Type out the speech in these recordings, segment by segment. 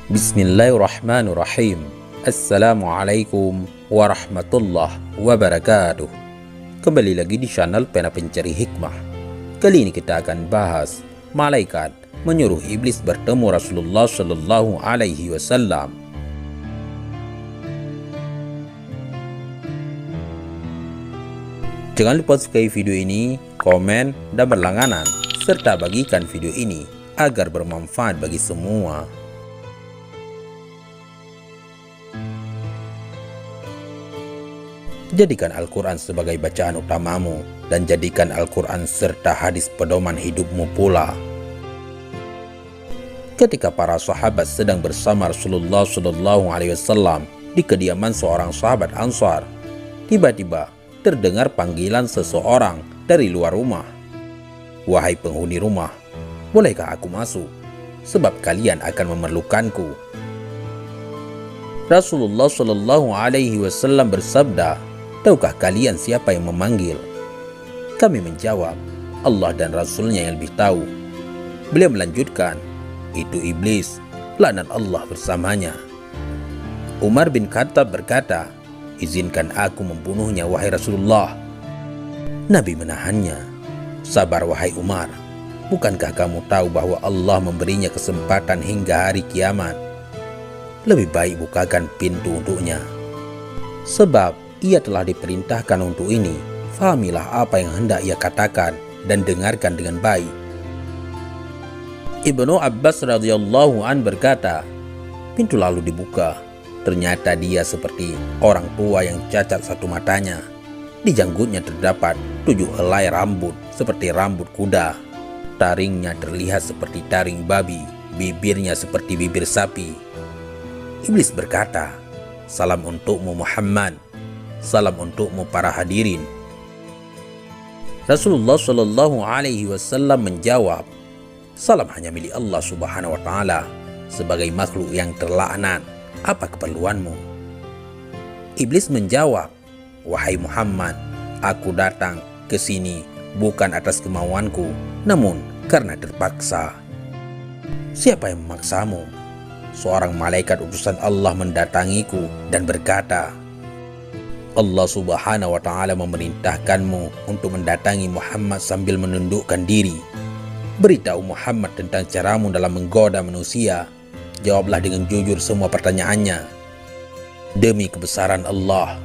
Bismillahirrahmanirrahim. Assalamualaikum warahmatullahi wabarakatuh. Kembali lagi di channel Pena Pencari Hikmah. Kali ini kita akan bahas malaikat menyuruh iblis bertemu Rasulullah Shallallahu Alaihi Wasallam. Jangan lupa sukai video ini, komen, dan berlangganan, serta bagikan video ini agar bermanfaat bagi semua. Jadikan Al-Quran sebagai bacaan utamamu dan jadikan Al-Quran serta hadis pedoman hidupmu pula. Ketika para sahabat sedang bersama Rasulullah Shallallahu Alaihi Wasallam di kediaman seorang sahabat Ansar, tiba-tiba terdengar panggilan seseorang dari luar rumah. "Wahai penghuni rumah, bolehkah aku masuk? Sebab kalian akan memerlukanku." Rasulullah Shallallahu Alaihi Wasallam bersabda, "Tahukah kalian siapa yang memanggil?" Kami menjawab, "Allah dan Rasulnya yang lebih tahu." Beliau melanjutkan, "Itu iblis, laknat Allah bersamanya." Umar bin Khattab berkata, "Izinkan aku membunuhnya wahai Rasulullah." Nabi menahannya. "Sabar wahai Umar, bukankah kamu tahu bahwa Allah memberinya kesempatan hingga hari kiamat? Lebih baik bukakan pintu untuknya. Sebab ia telah diperintahkan untuk ini. Fahamilah apa yang hendak ia katakan dan dengarkan dengan baik." Ibnu Abbas radhiyallahu an berkata, pintu lalu dibuka. Ternyata dia seperti orang tua yang cacat satu matanya. Di janggutnya terdapat 7 helai rambut seperti rambut kuda. Taringnya terlihat seperti taring babi, bibirnya seperti bibir sapi. Iblis berkata, "Salam untukmu Muhammad. Salam untukmu para hadirin." Rasulullah Shallallahu Alaihi Wasallam menjawab, "Salam hanya milik Allah Subhanahu Wa Taala. Sebagai makhluk yang terlaknat, apa keperluanmu?" Iblis menjawab, "Wahai Muhammad, aku datang ke sini bukan atas kemauanku, namun karena terpaksa." "Siapa yang memaksamu?" "Seorang malaikat utusan Allah mendatangiku dan berkata, Allah Subhanahu wa Ta'ala memerintahkanmu untuk mendatangi Muhammad sambil menundukkan diri. Beritahu Muhammad tentang caramu dalam menggoda manusia. Jawablah dengan jujur semua pertanyaannya. Demi kebesaran Allah,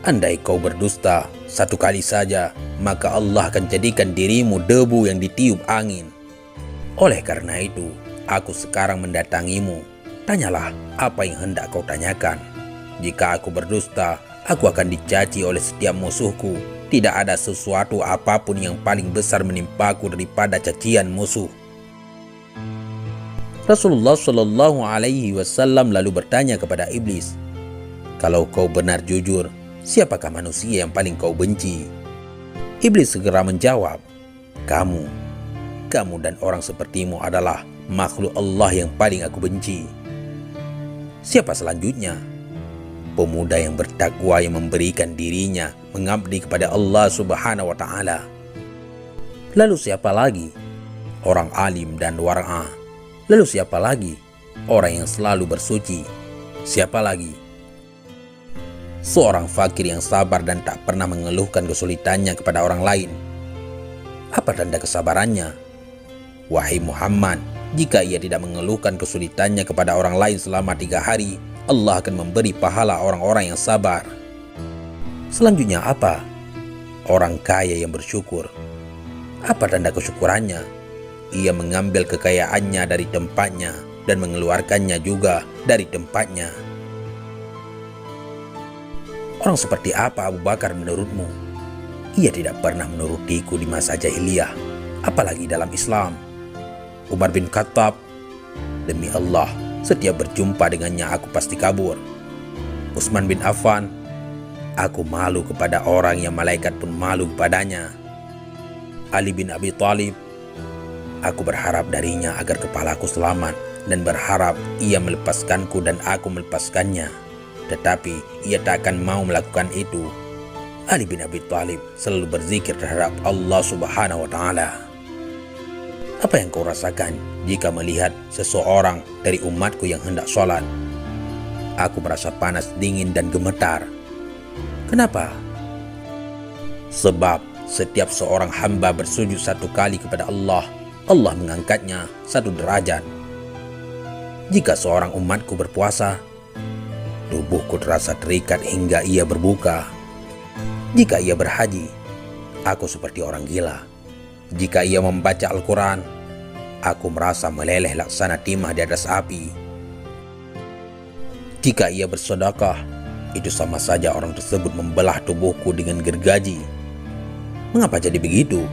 andai kau berdusta satu kali saja, maka Allah akan jadikan dirimu debu yang ditiup angin. Oleh karena itu, aku sekarang mendatangimu. Tanyalah apa yang hendak kau tanyakan. Jika aku berdusta, aku akan dicaci oleh setiap musuhku. Tidak ada sesuatu apapun yang paling besar menimpaku daripada cacian musuh." Rasulullah Shallallahu Alaihi Wasallam lalu bertanya kepada iblis, "Kalau kau benar jujur, siapakah manusia yang paling kau benci?" Iblis segera menjawab, "Kamu. Kamu dan orang sepertimu adalah makhluk Allah yang paling aku benci." "Siapa selanjutnya?" "Pemuda yang bertakwa yang memberikan dirinya mengabdi kepada Allah Subhanahu wa Ta'ala." "Lalu siapa lagi?" "Orang alim dan wara'ah." "Lalu siapa lagi?" "Orang yang selalu bersuci." "Siapa lagi?" "Seorang fakir yang sabar dan tak pernah mengeluhkan kesulitannya kepada orang lain." "Apa tanda kesabarannya?" "Wahai Muhammad, jika ia tidak mengeluhkan kesulitannya kepada orang lain selama 3 hari, Allah akan memberi pahala orang-orang yang sabar." "Selanjutnya apa?" "Orang kaya yang bersyukur." "Apa tanda kesyukurannya?" "Ia mengambil kekayaannya dari tempatnya dan mengeluarkannya juga dari tempatnya." "Orang seperti apa Abu Bakar menurutmu?" "Ia tidak pernah menurutiku di masa jahiliyah, apalagi dalam Islam." Umar bin Khattab, "Demi Allah, setiap berjumpa dengannya aku pasti kabur." Utsman bin Affan, "Aku malu kepada orang yang malaikat pun malu kepadanya." Ali bin Abi Thalib, "Aku berharap darinya agar kepalaku selamat dan berharap ia melepaskanku dan aku melepaskannya. Tetapi ia tak akan mau melakukan itu." Ali bin Abi Thalib selalu berzikir terhadap Allah Subhanahu wa Ta'ala. Apa yang kau rasakan jika melihat seseorang dari umatku yang hendak sholat? Aku merasa panas, dingin, dan gemetar. Kenapa? Sebab setiap seorang hamba bersujud satu kali kepada Allah, Allah mengangkatnya satu derajat. Jika seorang umatku berpuasa, tubuhku terasa terikat hingga ia berbuka. Jika ia berhaji, aku seperti orang gila. Jika ia membaca Al-Quran, aku merasa meleleh laksana timah di atas api. Jika ia bersedekah, itu sama saja orang tersebut membelah tubuhku dengan gergaji. Mengapa jadi begitu?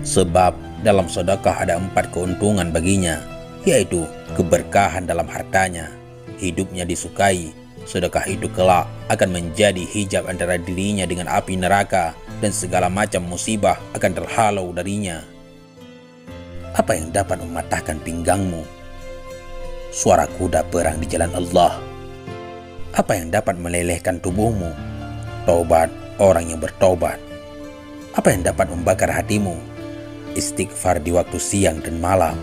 Sebab dalam sedekah ada 4 keuntungan baginya, yaitu keberkahan dalam hartanya, hidupnya disukai. Sedekah itu kelak akan menjadi hijab antara dirinya dengan api neraka, dan segala macam musibah akan terhalau darinya. Apa yang dapat mematahkan pinggangmu? Suara kuda perang di jalan Allah. Apa yang dapat melelehkan tubuhmu? Taubat orang yang bertaubat. Apa yang dapat membakar hatimu? Istighfar di waktu siang dan malam.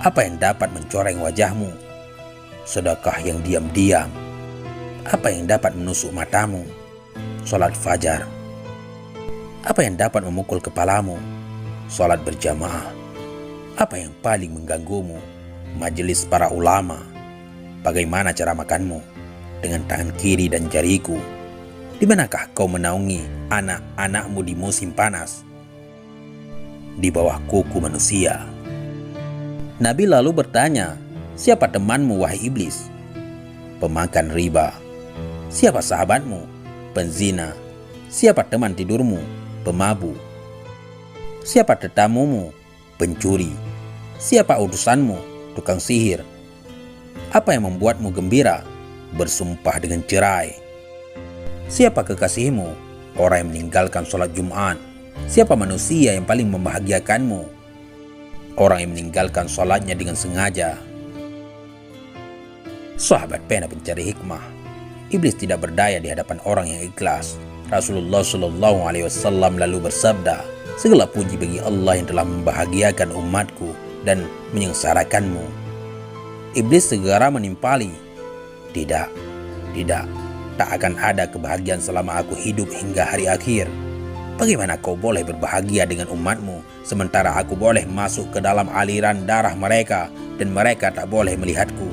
Apa yang dapat mencoreng wajahmu? Sedekah yang diam-diam. Apa yang dapat menusuk matamu? Salat fajar. Apa yang dapat memukul kepalamu? Salat berjamaah. Apa yang paling mengganggumu? Majelis para ulama. Bagaimana cara makanmu? Dengan tangan kiri dan jariku. Di manakah kau menaungi anak-anakmu di musim panas? Di bawah kuku manusia. Nabi lalu bertanya, siapa temanmu wahai iblis? Pemakan riba. Siapa sahabatmu? Penzina. Siapa teman tidurmu? Pemabuk. Siapa tetamumu? Pencuri. Siapa utusanmu? Tukang sihir. Apa yang membuatmu gembira? Bersumpah dengan cerai. Siapa kekasihmu? Orang yang meninggalkan sholat Jumat. Siapa manusia yang paling membahagiakanmu? Orang yang meninggalkan sholatnya dengan sengaja. Sahabat pena pencari hikmah. Iblis tidak berdaya di hadapan orang yang ikhlas. Rasulullah SAW lalu bersabda, segala puji bagi Allah yang telah membahagiakan umatku dan menyengsarakanmu. Iblis segera menimpali, Tidak, tak akan ada kebahagiaan selama aku hidup hingga hari akhir. Bagaimana kau boleh berbahagia dengan umatmu, sementara aku boleh masuk ke dalam aliran darah mereka dan mereka tak boleh melihatku?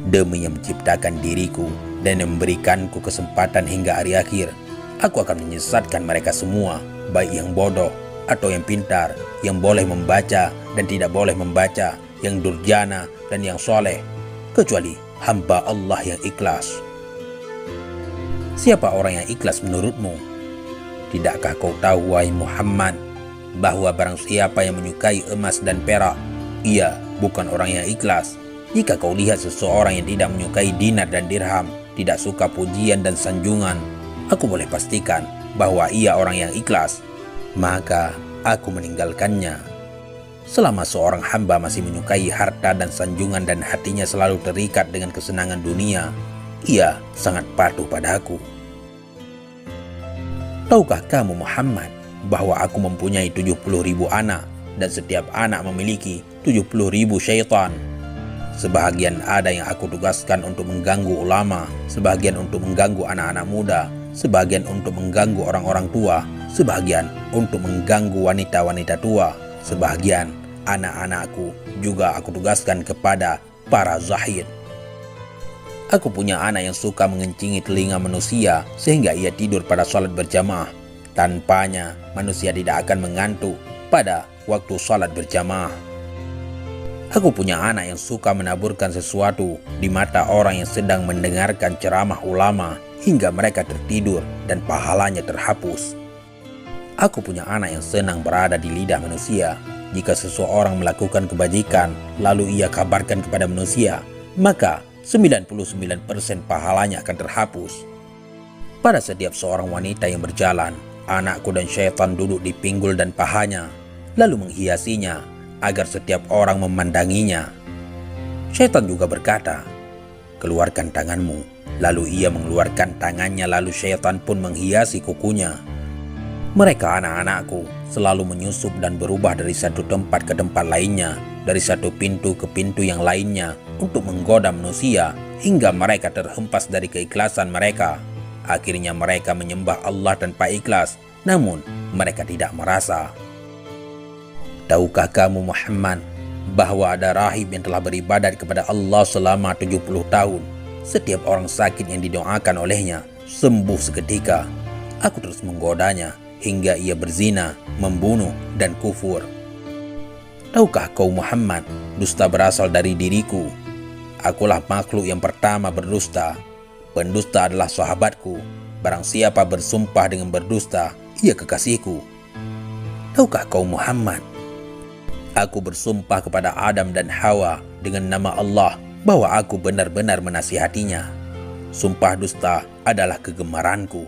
Demi yang menciptakan diriku dan yang memberikanku kesempatan hingga hari akhir, aku akan menyesatkan mereka semua, baik yang bodoh atau yang pintar, yang boleh membaca dan tidak boleh membaca, yang durjana dan yang soleh, kecuali hamba Allah yang ikhlas. Siapa orang yang ikhlas menurutmu? Tidakkah kau tahu wahai Muhammad, bahwa barang siapa yang menyukai emas dan perak, ia bukan orang yang ikhlas. Jika kau lihat seseorang yang tidak menyukai dinar dan dirham, tidak suka pujian dan sanjungan, aku boleh pastikan bahwa ia orang yang ikhlas, maka aku meninggalkannya. Selama seorang hamba masih menyukai harta dan sanjungan dan hatinya selalu terikat dengan kesenangan dunia, ia sangat patuh padaku. Tahukah kamu Muhammad bahwa aku mempunyai 70.000 anak dan setiap anak memiliki 70.000 syaitan? Sebahagian ada yang aku tugaskan untuk mengganggu ulama, sebahagian untuk mengganggu anak-anak muda, sebahagian untuk mengganggu orang-orang tua, sebahagian untuk mengganggu wanita-wanita tua, sebahagian anak-anakku juga aku tugaskan kepada para zahid. Aku punya anak yang suka mengencingi telinga manusia sehingga ia tidur pada salat berjamaah. Tanpanya manusia tidak akan mengantuk pada waktu salat berjamaah. Aku punya anak yang suka menaburkan sesuatu di mata orang yang sedang mendengarkan ceramah ulama hingga mereka tertidur dan pahalanya terhapus. Aku punya anak yang senang berada di lidah manusia. Jika seseorang melakukan kebajikan lalu ia kabarkan kepada manusia, maka 99% pahalanya akan terhapus. Pada setiap seorang wanita yang berjalan, anakku dan syaitan duduk di pinggul dan pahanya, lalu menghiasinya agar setiap orang memandanginya. Syaitan juga berkata, keluarkan tanganmu. Lalu ia mengeluarkan tangannya, lalu syaitan pun menghiasi kukunya. Mereka anak-anakku selalu menyusup dan berubah dari satu tempat ke tempat lainnya, dari satu pintu ke pintu yang lainnya untuk menggoda manusia hingga mereka terhempas dari keikhlasan mereka. Akhirnya mereka menyembah Allah tanpa ikhlas, namun mereka tidak merasa. Tahukah kamu Muhammad bahwa ada rahib yang telah beribadat kepada Allah selama 70 tahun. Setiap orang sakit yang didoakan olehnya sembuh seketika. Aku terus menggodanya hingga ia berzina, membunuh, dan kufur. Tahukah kau Muhammad, dusta berasal dari diriku. Akulah makhluk yang pertama berdusta. Pendusta adalah sahabatku. Barang siapa bersumpah dengan berdusta, ia kekasihku. Tahukah kau Muhammad, aku bersumpah kepada Adam dan Hawa dengan nama Allah bahwa aku benar-benar menasihatinya. Sumpah dusta adalah kegemaranku.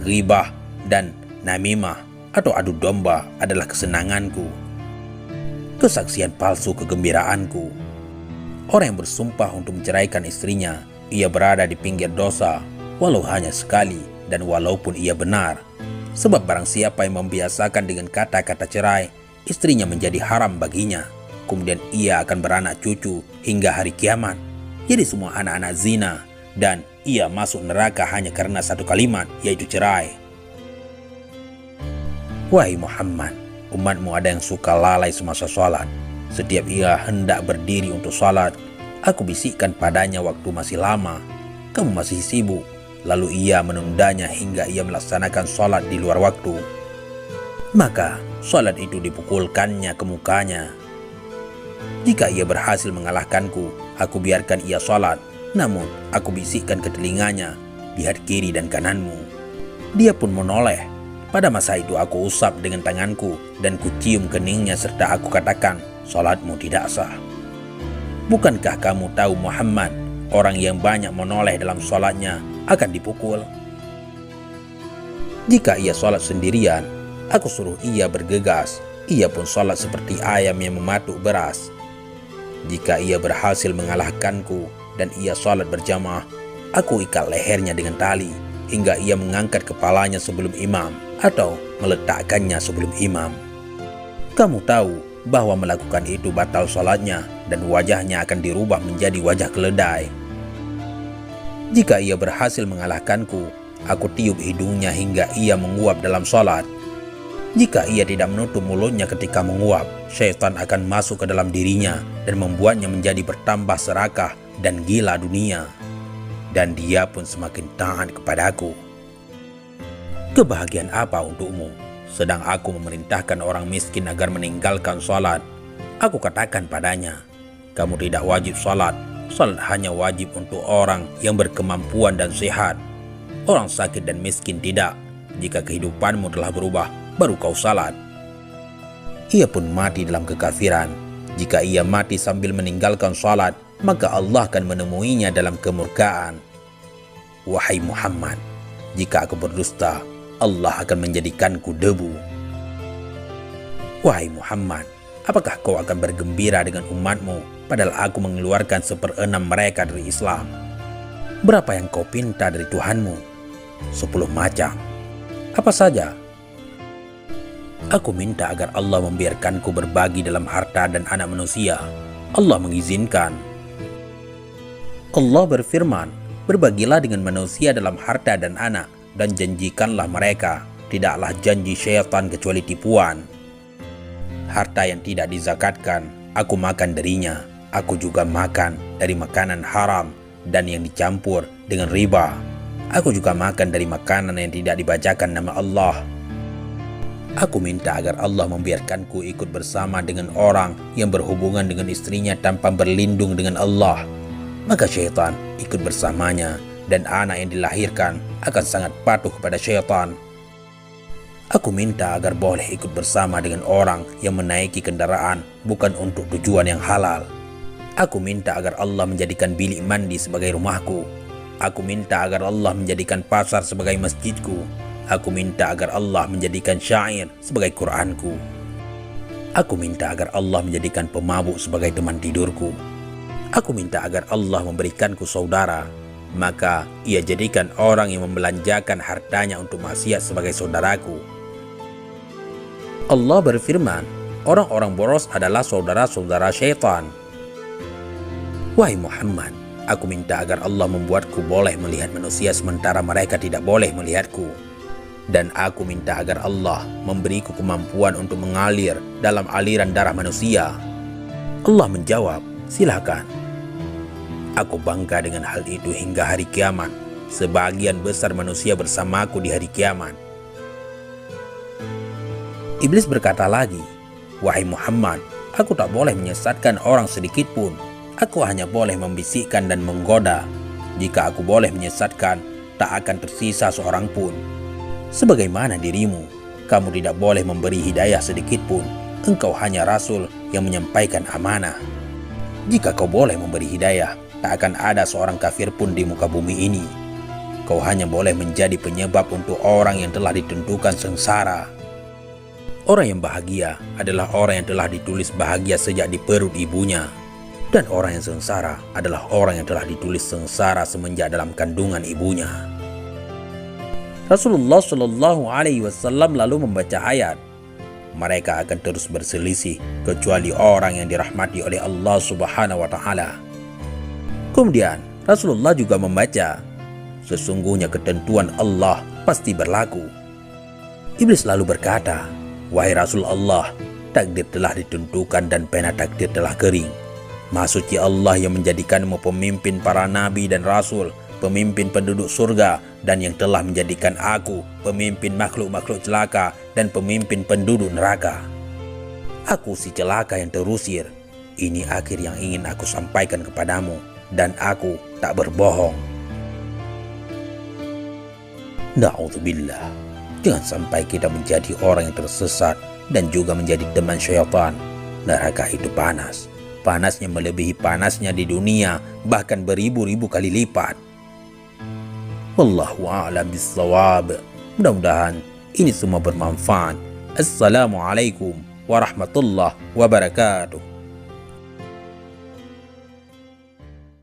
Ghibah dan namimah atau adu domba adalah kesenanganku. Kesaksian palsu kegembiraanku. Orang yang bersumpah untuk menceraikan istrinya, ia berada di pinggir dosa, walau hanya sekali dan walaupun ia benar. Sebab barang siapa yang membiasakan dengan kata-kata cerai, istrinya menjadi haram baginya. Kemudian ia akan beranak cucu hingga hari kiamat. Jadi semua anak-anak zina dan ia masuk neraka hanya karena satu kalimat, yaitu cerai. Wahai Muhammad, umatmu ada yang suka lalai semasa sholat. Setiap ia hendak berdiri untuk sholat, aku bisikkan padanya waktu masih lama. Kamu masih sibuk. Lalu ia menundanya hingga ia melaksanakan sholat di luar waktu. Maka sholat itu dipukulkannya ke mukanya. Jika ia berhasil mengalahkanku, aku biarkan ia sholat. Namun aku bisikkan ke telinganya, lihat kiri dan kananmu. Dia pun menoleh. Pada masa itu aku usap dengan tanganku dan kucium keningnya serta aku katakan, sholatmu tidak sah. Bukankah kamu tahu Muhammad, orang yang banyak menoleh dalam sholatnya akan dipukul? Jika ia sholat sendirian, aku suruh ia bergegas. Ia pun sholat seperti ayam yang mematuk beras. Jika ia berhasil mengalahkanku dan ia sholat berjamaah, aku ikat lehernya dengan tali hingga ia mengangkat kepalanya sebelum imam atau meletakkannya sebelum imam. Kamu tahu bahwa melakukan itu batal sholatnya dan wajahnya akan dirubah menjadi wajah keledai. Jika ia berhasil mengalahkanku, aku tiup hidungnya hingga ia menguap dalam sholat. Jika ia tidak menutup mulutnya ketika menguap, syaitan akan masuk ke dalam dirinya dan membuatnya menjadi bertambah serakah dan gila dunia. Dan dia pun semakin taat kepadaku. Kebahagiaan apa untukmu? Sedang aku memerintahkan orang miskin agar meninggalkan sholat. Aku katakan padanya, kamu tidak wajib sholat. Sholat hanya wajib untuk orang yang berkemampuan dan sehat. Orang sakit dan miskin tidak. Jika kehidupanmu telah berubah, baru kau sholat. Ia pun mati dalam kekafiran. Jika ia mati sambil meninggalkan sholat, maka Allah akan menemuinya dalam kemurkaan. Wahai Muhammad, jika aku berdusta, Allah akan menjadikanku debu. Wahai Muhammad, apakah kau akan bergembira dengan umatmu, padahal aku mengeluarkan 1/6 mereka dari Islam? Berapa yang kau pinta dari Tuhanmu? 10 macam. Apa saja? Aku minta agar Allah membiarkanku berbagi dalam harta dan anak manusia. Allah mengizinkan. Allah berfirman, berbagilah dengan manusia dalam harta dan anak, dan janjikanlah mereka, tidaklah janji syaitan kecuali tipuan. Harta yang tidak dizakatkan, aku makan darinya. Aku juga makan dari makanan haram dan yang dicampur dengan riba. Aku juga makan dari makanan yang tidak dibacakan nama Allah. Aku minta agar Allah membiarkanku ikut bersama dengan orang yang berhubungan dengan istrinya tanpa berlindung dengan Allah. Maka syaitan ikut bersamanya dan anak yang dilahirkan akan sangat patuh kepada syaitan. Aku minta agar boleh ikut bersama dengan orang yang menaiki kendaraan bukan untuk tujuan yang halal. Aku minta agar Allah menjadikan bilik mandi sebagai rumahku. Aku minta agar Allah menjadikan pasar sebagai masjidku. Aku minta agar Allah menjadikan syair sebagai Qur'anku. Aku minta agar Allah menjadikan pemabuk sebagai teman tidurku. Aku minta agar Allah memberikanku saudara, maka ia jadikan orang yang membelanjakan hartanya untuk maksiat sebagai saudaraku. Allah berfirman, orang-orang boros adalah saudara-saudara syaitan. Wahai Muhammad, aku minta agar Allah membuatku boleh melihat manusia sementara mereka tidak boleh melihatku. Dan aku minta agar Allah memberiku kemampuan untuk mengalir dalam aliran darah manusia. Allah menjawab, silakan. Aku bangga dengan hal itu hingga hari kiamat. Sebagian besar manusia bersamaku di hari kiamat. Iblis berkata lagi, wahai Muhammad, aku tak boleh menyesatkan orang sedikit pun. Aku hanya boleh membisikkan dan menggoda. Jika aku boleh menyesatkan, tak akan tersisa seorang pun. Sebagaimana dirimu, kamu tidak boleh memberi hidayah sedikit pun. Engkau hanya rasul yang menyampaikan amanah. Jika kau boleh memberi hidayah, tak akan ada seorang kafir pun di muka bumi ini. Kau hanya boleh menjadi penyebab untuk orang yang telah ditentukan sengsara. Orang yang bahagia adalah orang yang telah ditulis bahagia sejak di perut ibunya. Dan orang yang sengsara adalah orang yang telah ditulis sengsara semenjak dalam kandungan ibunya. Rasulullah Shallallahu Alaihi Wasallam lalu membaca ayat, mereka akan terus berselisih kecuali orang yang dirahmati oleh Allah Subhanahu Wa Taala. Kemudian Rasulullah juga membaca, sesungguhnya ketentuan Allah pasti berlaku. Iblis lalu berkata, wahai Rasul Allah, takdir telah ditentukan dan pena takdir telah kering. Maksudnya Allah yang menjadikanmu pemimpin para nabi dan rasul, pemimpin penduduk surga, dan yang telah menjadikan aku pemimpin makhluk-makhluk celaka dan pemimpin penduduk neraka. Aku si celaka yang terusir. Ini akhir yang ingin aku sampaikan kepadamu, dan aku tak berbohong. Na'udzubillah. Jangan sampai kita menjadi orang yang tersesat dan juga menjadi teman syaitan. Neraka itu panas. Panasnya melebihi panasnya di dunia, bahkan beribu-ribu kali lipat. Wallahu a'lam bissawab. Mudah-mudahan ini semua bermanfaat. Assalamualaikum warahmatullahi wabarakatuh.